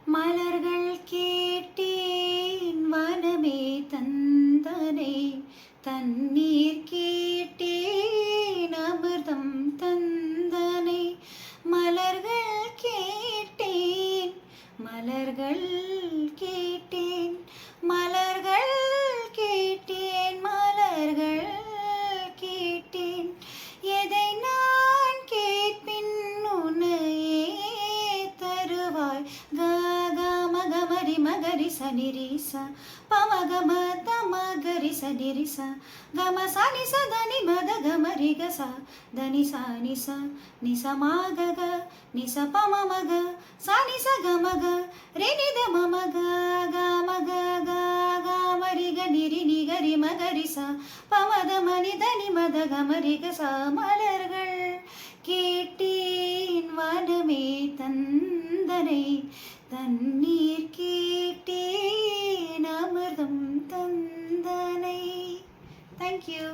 மலர்கள் கேட்டேன் வனமே தந்தனை, தண்ணீர் கேட்டேன் அமிர்தம் தந்தனை. மலர்கள் கேட்டேன், மலர்கள் கேட்டேன், மலர்கள் கேட்டேன், மலர்கள் கேட்டேன். எதை நான் கேட்பின் உன்னையே தருவாய். மகரி மகரி சனிரிச பமகம தமகரி சனிரிச கம சனி சதனி மத கமரி கச தனி சனி ச நிச மக நிச பமமக சனி ச கமக ரெனி த மமக கமக கமரி கனிரி நிகரி மகரி ச பமத மனி தனி மத கமரி கச. மலர்கள் கேட்டேன் வனமே தந்தனை, தண்ணீர் கேட்டேன் அமிர்தம் தந்தனை. Thank you.